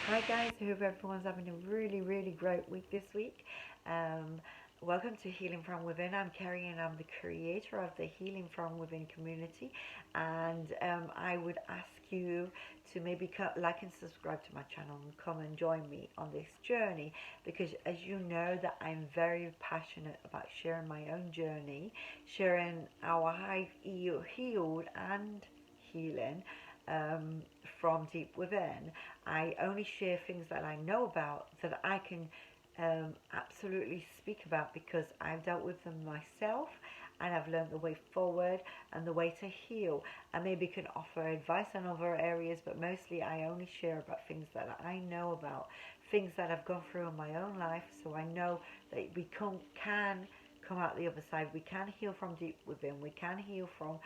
Hi guys, I hope everyone's having a really great week this week. Um, Welcome to Healing from Within. I'm Kerry and I'm the creator of the Healing from Within community. And I would ask you to maybe like and subscribe to my channel and come and join me on this journey, because as you know that I'm very passionate about sharing my own journey, sharing how I healed and healing um, from deep within. I only share things that I know about, that I can absolutely speak about, because I've dealt with them myself and I've learned the way forward and the way to heal. I maybe can offer advice on other areas, but mostly I only share about things that I know about, things that I've gone through in my own life, so I know that can come out the other side. We can heal from deep within. We can heal from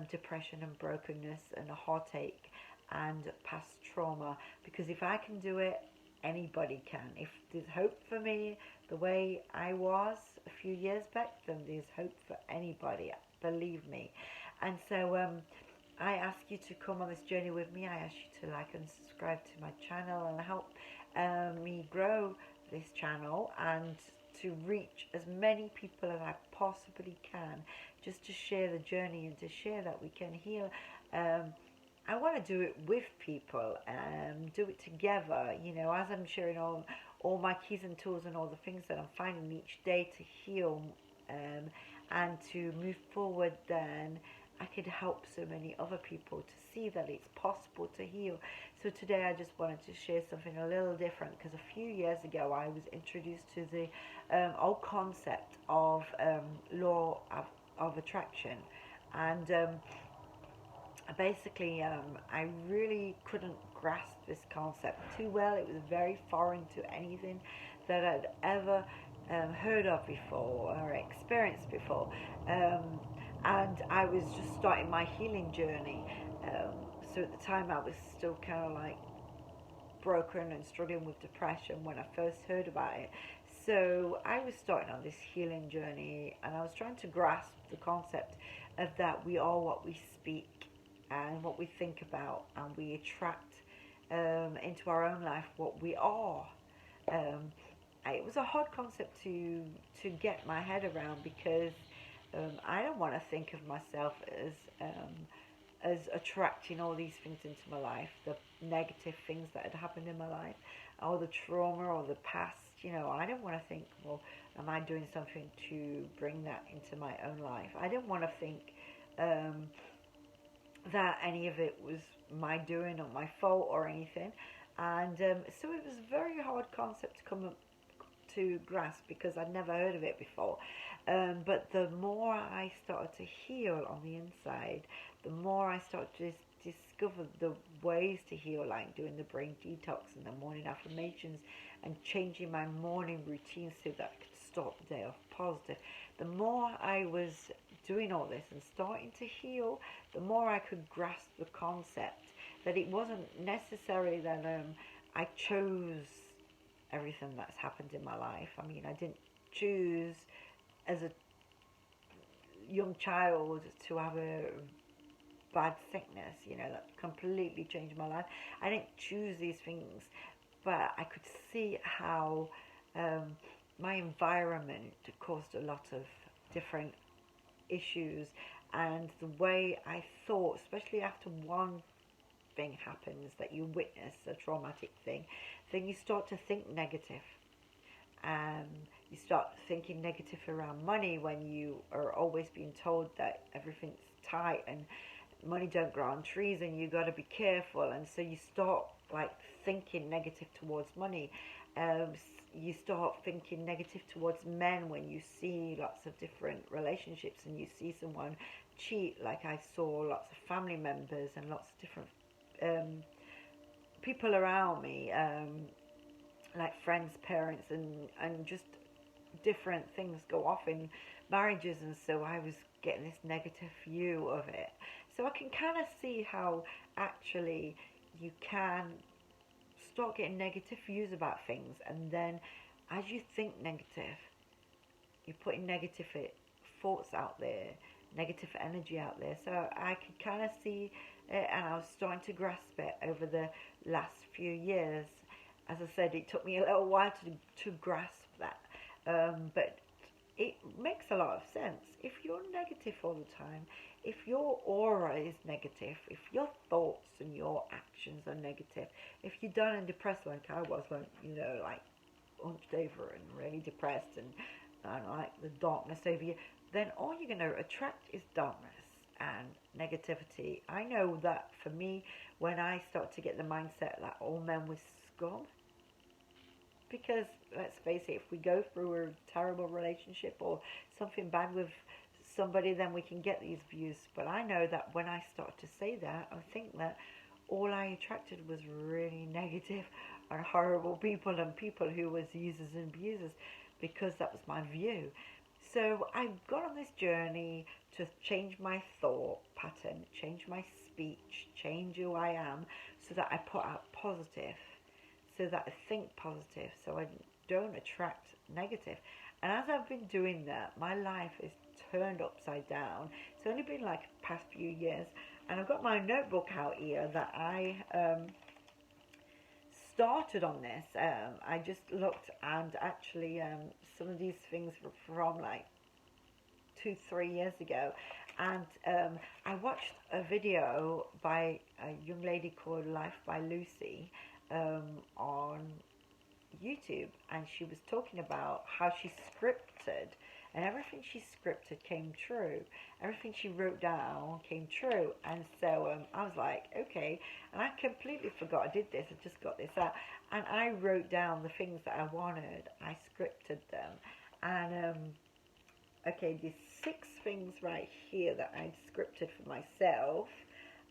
depression and brokenness and a heartache and past trauma, because if I can do it, anybody can. If there's hope for me the way I was a few years back, then there's hope for anybody, believe me. And so I ask you to come on this journey with me. I ask you to like and subscribe to my channel and help me grow this channel and to reach as many people as I possibly can, just to share the journey and to share that we can heal. I want to do it with people, do it together, as I'm sharing all my keys and tools and all the things that I'm finding each day to heal and to move forward. Then I could help so many other people to see that it's possible to heal. So today I just wanted to share something a little different, because a few years ago I was introduced to the old concept of law of attraction. And basically, I really couldn't grasp this concept too well. It was very foreign to anything that I'd ever heard of before or experienced before. And I was just starting my healing journey. Um, so at the time, I was still kind of like broken and struggling with depression when I first heard about it. So I was starting on this healing journey, and I was trying to grasp the concept of that we are what we speak and what we think about, and we attract into our own life what we are. Um, it was a hard concept to get my head around, because I don't want to think of myself as attracting all these things into my life, the negative things that had happened in my life, or the trauma or the past. I didn't want to think, well, am I doing something to bring that into my own life? I didn't want to think um, that any of it was my doing or my fault or anything. And so it was a very hard concept to come up to grasp, because I'd never heard of it before. But the more I started to heal on the inside, the more I started to discover the ways to heal, like doing the brain detox and the morning affirmations and changing my morning routine so that I could start the day off positive. The more I was doing all this and starting to heal, the more I could grasp the concept that it wasn't necessarily that I chose everything that's happened in my life. I mean, I didn't choose as a young child to have a bad sickness, that completely changed my life. I didn't choose these things, but I could see how um, my environment caused a lot of different issues, and the way I thought, especially after one thing happens that you witness, a traumatic thing, then you start to think negative. um, you start thinking negative around money when you are always being told that everything's tight and money don't grow on trees and you got to be careful. And so you start like thinking negative towards money. um, you start thinking negative towards men when you see lots of different relationships and you see someone cheat, like I saw lots of family members and lots of different um, people around me, like friends, parents, and just different things go off in marriages. And so I was getting this negative view of it. So I can kind of see how actually you can start getting negative views about things, and then as you think negative, you're putting negative thoughts out there, negative energy out there. So I could kind of see it, and I was starting to grasp it over the last few years. as I said, it took me a little while to grasp that. But it makes a lot of sense. If you're negative all the time, if your aura is negative, if your thoughts and your actions are negative, if you're done and depressed like I was, when, like hunched over and really depressed and like the darkness over you, then all you're going to attract is darkness and negativity. I know that for me, when I start to get the mindset that all men were scum, because let's face it, if we go through a terrible relationship or something bad with somebody, then we can get these views. But I know that when I start to say that, I think that all I attracted was really negative and horrible people and people who was users and abusers, because that was my view. So I got on this journey to change my thought pattern, change my speech, change who I am, so that I put out positive, so that I think positive, so I don't attract negative. And as I've been doing that, my life is turned upside down. It's only been like the past few years, and I've got my notebook out here that I started on this. I just looked, and actually some of these things were from like 2-3 years ago, and I watched a video by a young lady called Life by Lucy on YouTube, and she was talking about how she scripted, and everything she scripted came true. Everything she wrote down came true. And so I was like, okay. And I completely forgot I did this. I just got this out, and I wrote down the things that I wanted. I scripted them, and okay, these 6 things right here that I'd scripted for myself,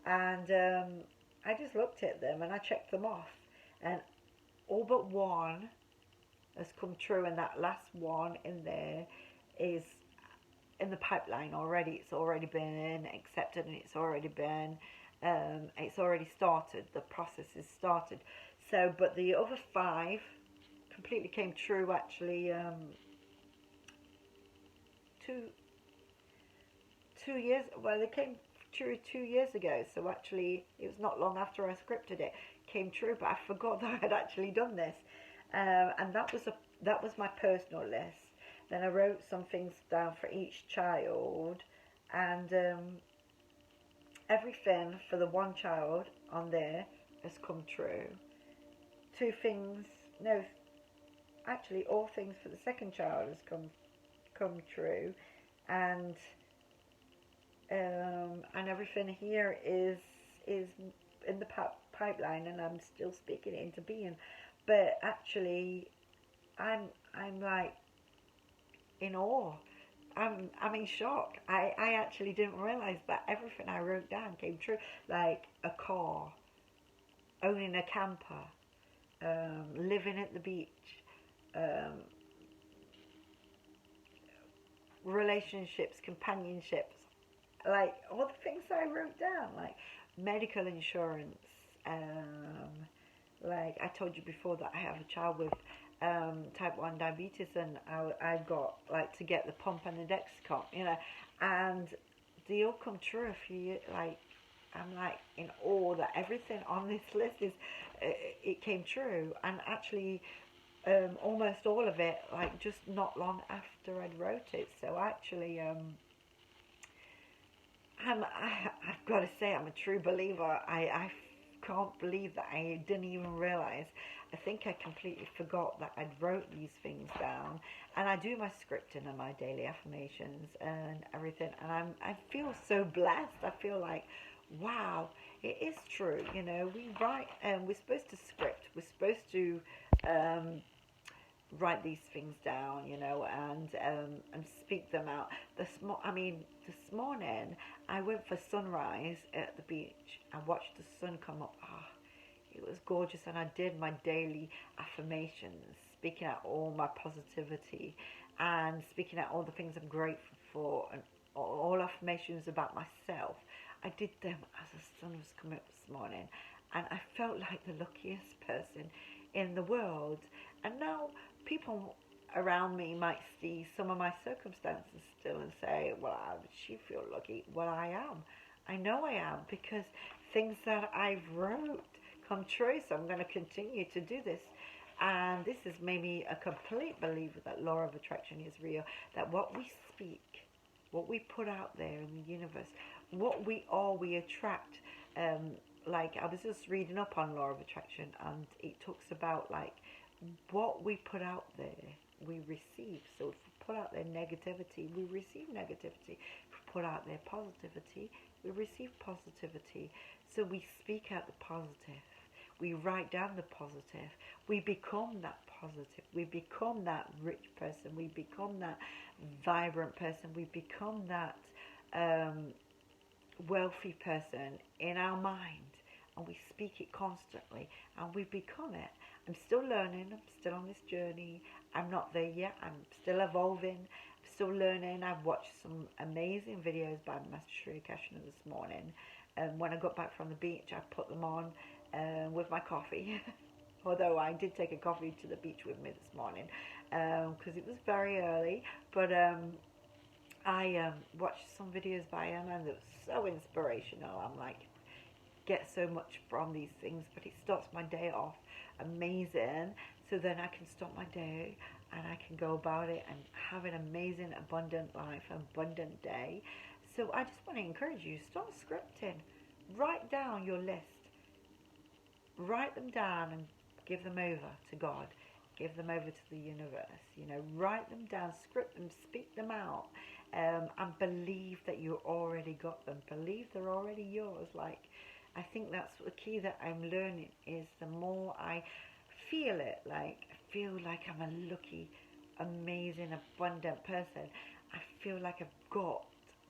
and I just looked at them and I checked them off, and all but one has come true, and that last one in there is in the pipeline already. It's already been accepted, and it's already started. The process is started. So, but the other 5 completely came true actually 2 years, well, they came true 2 years ago, so actually it was not long after I scripted it came true, but I forgot that I had actually done this, and that was my personal list. Then I wrote some things down for each child, and everything for the one child on there has come true. 2 things, no, actually all things for the second child has come true, and everything here is in the pipeline, and I'm still speaking it into being. But actually, I'm like in awe. I'm in shock. I actually didn't realize that everything I wrote down came true. Like a car, owning a camper, living at the beach, relationships, companionships, like all the things I wrote down, like medical insurance, like I told you before that I have a child with type 1 diabetes, and I got like to get the pump and the Dexcom, and they all come true. If you like, I'm like in awe that everything on this list is it came true, and actually almost all of it like just not long after I'd wrote it. So actually I've got to say I'm a true believer. I can't believe that I didn't even realize. I think I completely forgot that I'd wrote these things down, and I do my scripting and my daily affirmations and everything, and I feel so blessed. I feel like, wow, it is true. We write, and we're supposed to script. We're supposed to write these things down, and speak them out. This morning I went for sunrise at the beach. I watched the sun come up. It was gorgeous, and I did my daily affirmations, speaking out all my positivity and speaking out all the things I'm grateful for, and all affirmations about myself. I did them as the sun was coming up this morning, and I felt like the luckiest person in the world. And now people around me might see some of my circumstances still and say, well, how did she feel lucky? Well, I am. I know I am, because things that I've wrote come true. So I'm going to continue to do this. And this has made me a complete believer that law of attraction is real. That what we speak, what we put out there in the universe, what we are, we attract. Like I was just reading up on law of attraction, and it talks about like what we put out there, we receive. So if we put out there negativity, we receive negativity. If we put out there positivity, we receive positivity. So we speak out the positive. We write down the positive. We become that positive. We become that rich person. We become that vibrant person. We become that wealthy person in our mind, and we speak it constantly, and we become it. I'm still learning. I'm still on this journey. I'm not there yet. I'm still evolving. I'm still learning. I've watched some amazing videos by Master Sri Krishna this morning, and when I got back from the beach, I put them on with my coffee. Although I did take a coffee to the beach with me this morning because it was very early, but I watched some videos by him, and it was so inspirational. I'm like, get so much from these things, but it starts my day off amazing. So then I can start my day and I can go about it and have an amazing, abundant life, abundant day. So I just want to encourage you, start scripting. Write down your list. Write them down and give them over to God. Give them over to the universe. You know, write them down, script them, speak them out, and believe that you already got them. Believe they're already yours. Like, I think that's the key that I'm learning is the more I feel it, like I feel like I'm a lucky, amazing, abundant person. I feel like I've got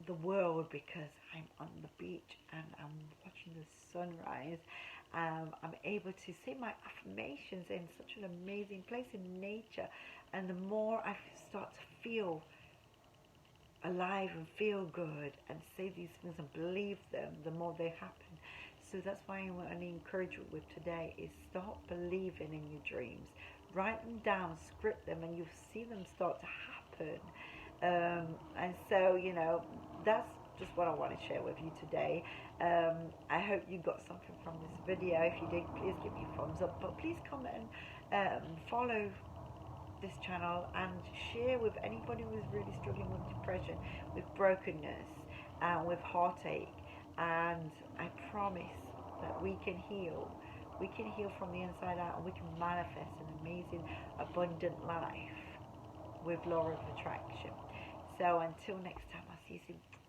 the world because I'm on the beach and I'm watching the sunrise. I'm able to say my affirmations in such an amazing place in nature, and the more I start to feel alive and feel good and say these things and believe them, the more they happen. So that's why I want to encourage you with today is start believing in your dreams. Write them down, script them, and you'll see them start to happen. And so, you know, that's just what I want to share with you today. I hope you got something from this video. If you did, please give me a thumbs up. But please comment and follow this channel and share with anybody who's really struggling with depression, with brokenness, and with heartache. And I promise that we can heal. We can heal from the inside out, and we can manifest an amazing, abundant life with law of attraction. So until next time, I'll see you soon.